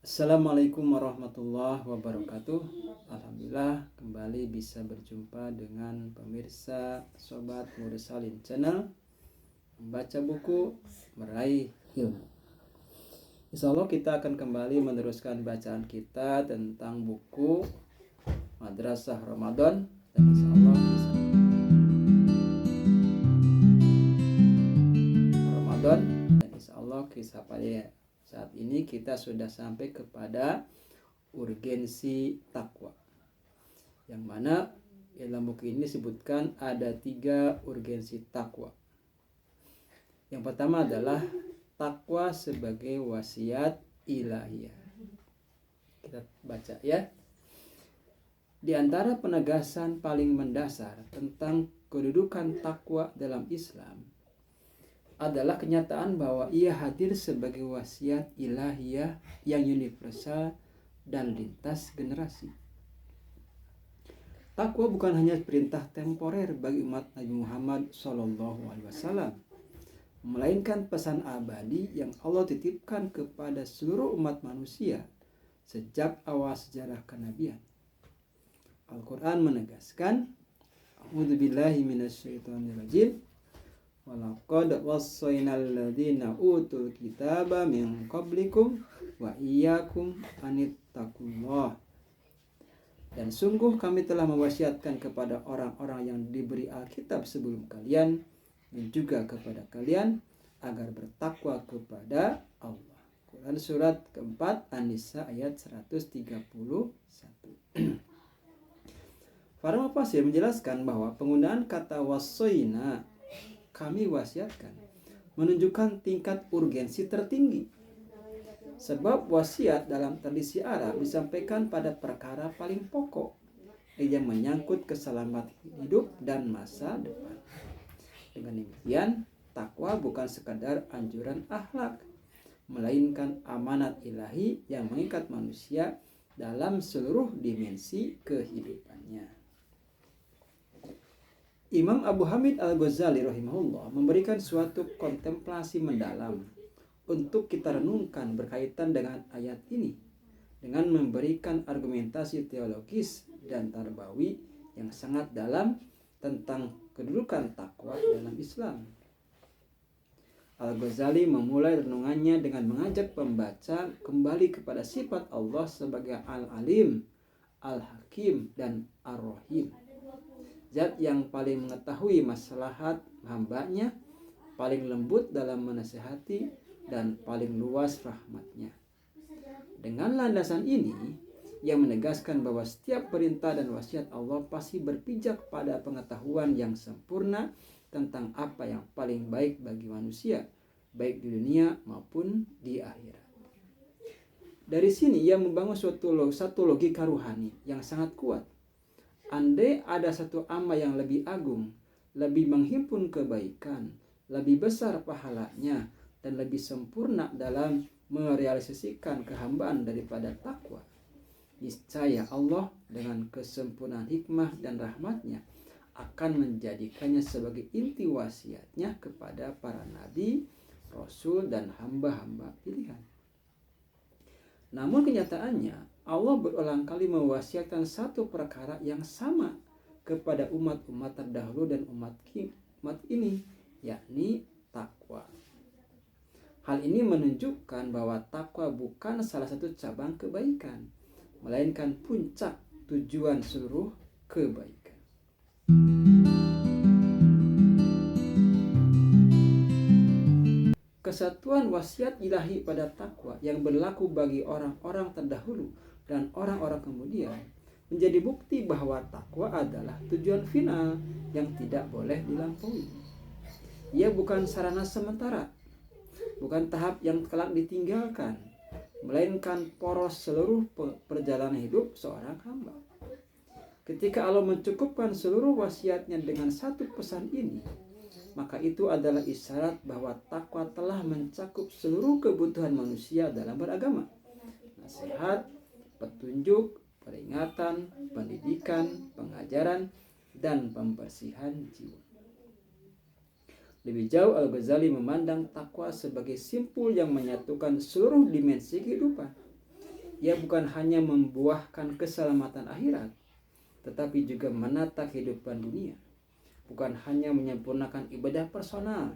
Assalamualaikum warahmatullahi wabarakatuh. Alhamdulillah kembali bisa berjumpa dengan pemirsa Sobat Mursalin Channel, membaca buku meraih ilmu. Insya Allah kita akan kembali meneruskan bacaan kita tentang buku Madrasah Ramadan, dan insya Allah Ramadan, dan insya Allah kisah pada saat ini kita sudah sampai kepada urgensi takwa, yang mana dalam buku ini disebutkan ada 3 urgensi takwa. Yang pertama adalah takwa sebagai wasiat ilahiyah. Kita baca ya. Di antara penegasan paling mendasar tentang kedudukan takwa dalam Islam adalah kenyataan bahwa ia hadir sebagai wasiat ilahiyah yang universal dan lintas generasi. Takwa bukan hanya perintah temporer bagi umat Nabi Muhammad SAW, melainkan pesan abadi yang Allah titipkan kepada seluruh umat manusia sejak awal sejarah kenabian. Al-Quran menegaskan, A'udzubillahi minasyaitonirrajim, walaqad wassaynal ladzina utul kitaba min qablikum wa iyyakum anittaqullah. Dan sungguh kami telah mewasiatkan kepada orang-orang yang diberi Alkitab sebelum kalian dan juga kepada kalian agar bertakwa kepada Allah. Quran surat keempat An-Nisa ayat 131. Para mufasir menjelaskan bahwa penggunaan kata wasoina, kami wasiatkan, menunjukkan tingkat urgensi tertinggi. Sebab wasiat dalam tradisi Arab disampaikan pada perkara paling pokok yang menyangkut keselamatan hidup dan masa depan. Dengan demikian, takwa bukan sekadar anjuran akhlak, melainkan amanat ilahi yang mengikat manusia dalam seluruh dimensi kehidupannya. Imam Abu Hamid Al-Ghazali rahimahullah memberikan suatu kontemplasi mendalam untuk kita renungkan berkaitan dengan ayat ini, dengan memberikan argumentasi teologis dan tarbawi yang sangat dalam tentang kedudukan takwa dalam Islam. Al-Ghazali memulai renungannya dengan mengajak pembaca kembali kepada sifat Allah sebagai Al-Alim, Al-Hakim, dan Ar-Rahim. Zat yang paling mengetahui maslahat hambanya, paling lembut dalam menasihati, dan paling luas rahmatnya. Dengan landasan ini, yang menegaskan bahwa setiap perintah dan wasiat Allah pasti berpijak pada pengetahuan yang sempurna tentang apa yang paling baik bagi manusia, baik di dunia maupun di akhirat. Dari sini ia membangun satu logika ruhani yang sangat kuat. Andai ada satu amal yang lebih agung, lebih menghimpun kebaikan, lebih besar pahalanya, dan lebih sempurna dalam merealisasikan kehambaan daripada takwa, niscaya Allah dengan kesempurnaan hikmah dan rahmatnya akan menjadikannya sebagai inti wasiatnya kepada para nabi, rasul, dan hamba-hamba pilihan. Namun kenyataannya Allah berulang kali mewasiatkan satu perkara yang sama kepada umat-umat terdahulu dan umat ini, yakni takwa. Hal ini menunjukkan bahwa takwa bukan salah satu cabang kebaikan, melainkan puncak tujuan seluruh kebaikan. Kesatuan wasiat ilahi pada takwa yang berlaku bagi orang-orang terdahulu dan orang-orang kemudian menjadi bukti bahwa takwa adalah tujuan final yang tidak boleh dilampaui. Ia bukan sarana sementara, bukan tahap yang kelak ditinggalkan, melainkan poros seluruh perjalanan hidup seorang hamba. Ketika Allah mencukupkan seluruh wasiatnya dengan satu pesan ini, maka itu adalah isyarat bahwa takwa telah mencakup seluruh kebutuhan manusia dalam beragama, nasihat, petunjuk, peringatan, pendidikan, pengajaran, dan pembersihan jiwa. Lebih jauh, Al-Ghazali memandang takwa sebagai simpul yang menyatukan seluruh dimensi kehidupan, ia bukan hanya membuahkan keselamatan akhirat, tetapi juga menata kehidupan dunia. Bukan hanya menyempurnakan ibadah personal,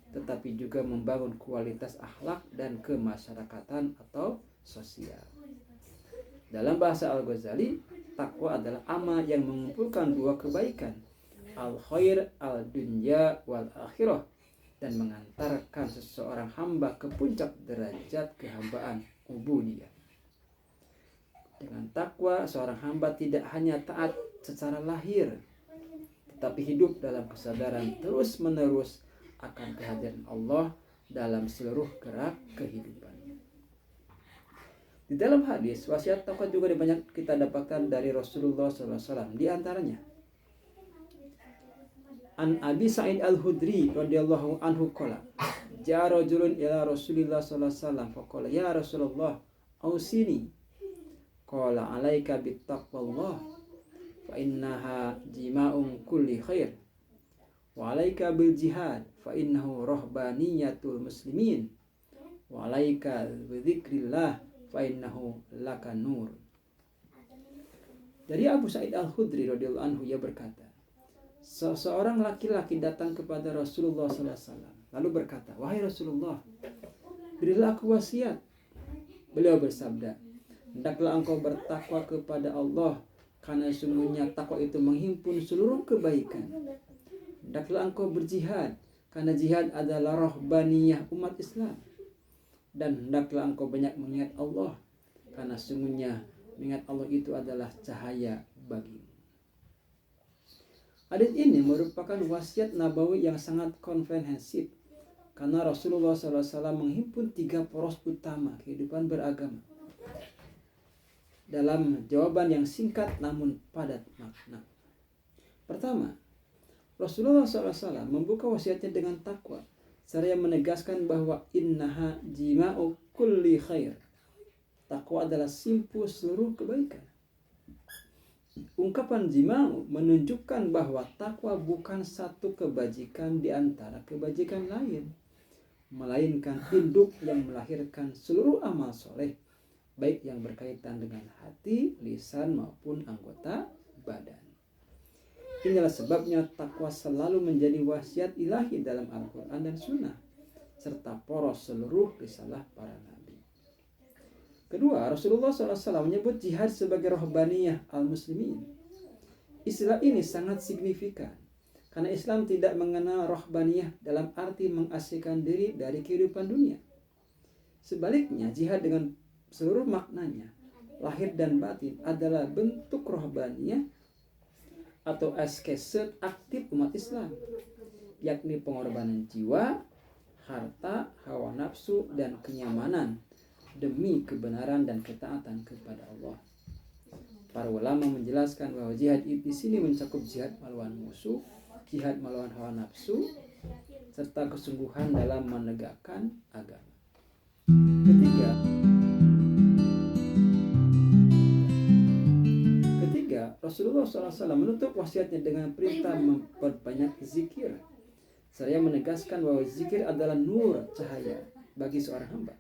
tetapi juga membangun kualitas akhlak dan kemasyarakatan atau sosial. Dalam bahasa Al-Ghazali, takwa adalah amal yang mengumpulkan dua kebaikan, al-khair al-dunya wal-akhirah, dan mengantarkan seseorang hamba ke puncak derajat kehambaan ubudiyah. Dengan takwa, seorang hamba tidak hanya taat secara lahir, tetapi hidup dalam kesadaran terus-menerus akan kehadiran Allah dalam seluruh gerak kehidupan. Di dalam hadis, wasiat takwa juga banyak kita dapatkan dari Rasulullah SAW. Di antaranya, An Abi Sa'id Al-Hudri radhiyallahu anhu qala, ja'a rajulun ila Rasulillah sallallahu alaihi wasallam faqala ya Rasulullah ausini. Qala alaika bittaqwallah fa innaha jima'un kulli khair wa alaika bil jihad fa innahu rahbaniyatul muslimin wa alaika bi dzikrillah fa innahu laka nur. Dari Abu Sa'id Al-Hudri radhiyallahu anhu, ia berkata, seseorang laki-laki datang kepada Rasulullah SAW lalu berkata, wahai Rasulullah, berilah aku wasiat. Beliau bersabda, hendaklah engkau bertakwa kepada Allah, karena sungguhnya takwa itu menghimpun seluruh kebaikan. Hendaklah engkau berjihad, karena jihad adalah rohbaniyah umat Islam. Dan hendaklah engkau banyak mengingat Allah, karena sungguhnya mengingat Allah itu adalah cahaya bagimu. Hadis ini merupakan wasiat nabawi yang sangat komprehensif, karena Rasulullah SAW menghimpun 3 poros utama kehidupan beragama dalam jawaban yang singkat namun padat makna. Pertama, Rasulullah SAW membuka wasiatnya dengan takwa, seraya menegaskan bahwa innaha jima'u kulli khair. Takwa adalah simpul seluruh kebaikan. Ungkapan jima'u menunjukkan bahwa takwa bukan satu kebajikan di antara kebajikan lain, melainkan induk yang melahirkan seluruh amal soleh, baik yang berkaitan dengan hati, lisan maupun anggota badan. Inilah sebabnya takwa selalu menjadi wasiat ilahi dalam Al-Quran dan Sunnah, serta poros seluruh risalah para nabi. Kedua, Rasulullah SAW menyebut jihad sebagai rohbaniyah al-muslimin. Istilah ini sangat signifikan, karena Islam tidak mengenal rohbaniyah dalam arti mengasingkan diri dari kehidupan dunia. Sebaliknya, jihad dengan seluruh maknanya, lahir dan batin, adalah bentuk rohbaniyah atau askeset aktif umat Islam, yakni pengorbanan jiwa, harta, hawa nafsu, dan kenyamanan demi kebenaran dan ketaatan kepada Allah. Para ulama menjelaskan bahwa jihad di sini mencakup jihad melawan musuh, jihad melawan hawa nafsu, serta kesungguhan dalam menegakkan agama. Ketiga, Rasulullah SAW menutup wasiatnya dengan perintah memperbanyak zikir. Saya menegaskan bahwa zikir adalah nur, cahaya bagi seorang hamba.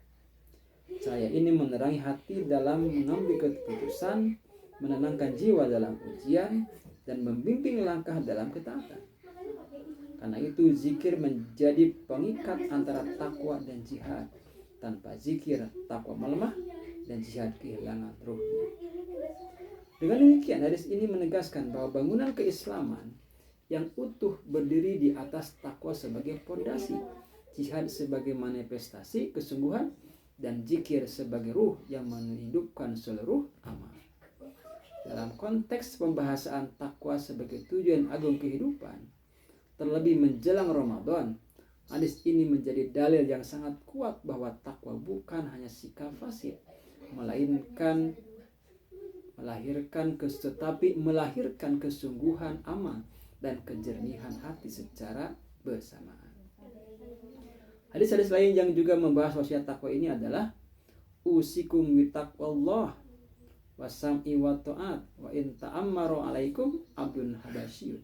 Cahaya ini menerangi hati dalam mengambil keputusan, menenangkan jiwa dalam ujian, dan membimbing langkah dalam ketaatan. Karena itu zikir menjadi pengikat antara takwa dan jihad. Tanpa zikir, takwa melemah dan jihad kehilangan ruhnya. Dengan demikian, hadis ini menegaskan bahwa bangunan keislaman yang utuh berdiri di atas takwa sebagai fondasi, jihad sebagai manifestasi kesungguhan, dan zikir sebagai ruh yang menghidupkan seluruh amal. Dalam konteks pembahasan takwa sebagai tujuan agung kehidupan, terlebih menjelang Ramadan, hadis ini menjadi dalil yang sangat kuat bahwa takwa bukan hanya sikap fasih, melainkan melahirkan kesungguhan amal dan kejernihan hati secara bersamaan. Hadis-hadis lain yang juga membahas wasiat takwa ini adalah usikum bitaqwallah wasam'i wa ta'at wa in ta'ammaru alaikum abdun habasyun.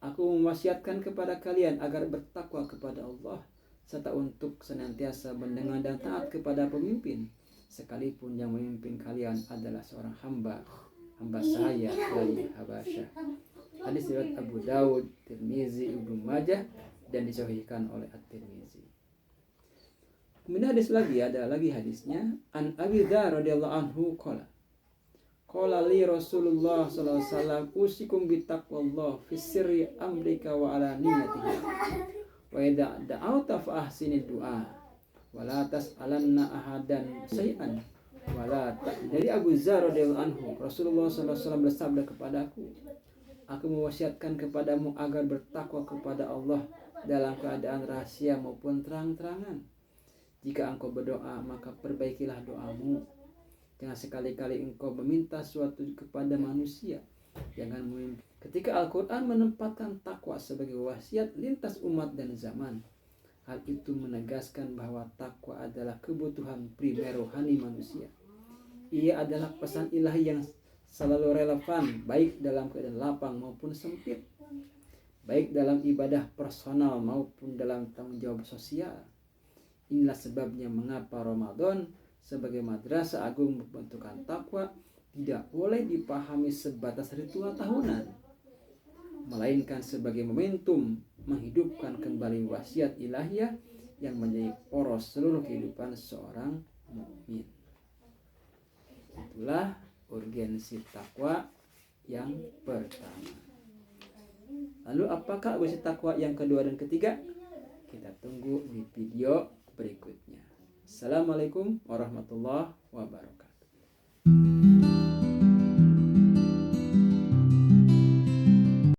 Aku mewasiatkan kepada kalian agar bertakwa kepada Allah serta untuk senantiasa mendengar dan taat kepada pemimpin, sekalipun yang memimpin kalian adalah seorang hamba saya dari Habasyah. Hadis riwayat Abu Daud, Tirmizi, Ibnu Majah dan disahihkan oleh At-Tirmizi. Kemudian ada lagi hadisnya an Abi Dzar radhiyallahu anhu qala li Rasulullah sallallahu alaihi wasallam usikum bi taqwallah fi sirri amrika wa ala niyyatihi wa idza da'awta fa ahsinid du'a wa la tas'alanna ahadan syai'an wa la dari Abu Dzar radhiyallahu anhu Rasulullah sallallahu alaihi wasallam bersabda kepadaku, aku mewasiatkan kepadamu agar bertakwa kepada Allah dalam keadaan rahasia maupun terang-terangan. Jika engkau berdoa, maka perbaikilah doamu. Jangan sekali-kali engkau meminta suatu kepada manusia. Jangan memimpi. Ketika Al-Quran menempatkan takwa sebagai wasiat lintas umat dan zaman, hal itu menegaskan bahwa takwa adalah kebutuhan primer rohani manusia. Ia adalah pesan ilahi yang selalu relevan, baik dalam keadaan lapang maupun sempit, baik dalam ibadah personal maupun dalam tanggung jawab sosial. Inilah sebabnya mengapa Ramadan sebagai madrasah agung pembentukan takwa tidak boleh dipahami sebatas ritual tahunan, melainkan sebagai momentum menghidupkan kembali wasiat ilahiyah yang menjadi poros seluruh kehidupan seorang mukmin. Itulah urgensi takwa yang pertama. Lalu apakah urgensi takwa yang kedua dan ketiga? Kita tunggu di video berikutnya. Assalamualaikum warahmatullahi wabarakatuh.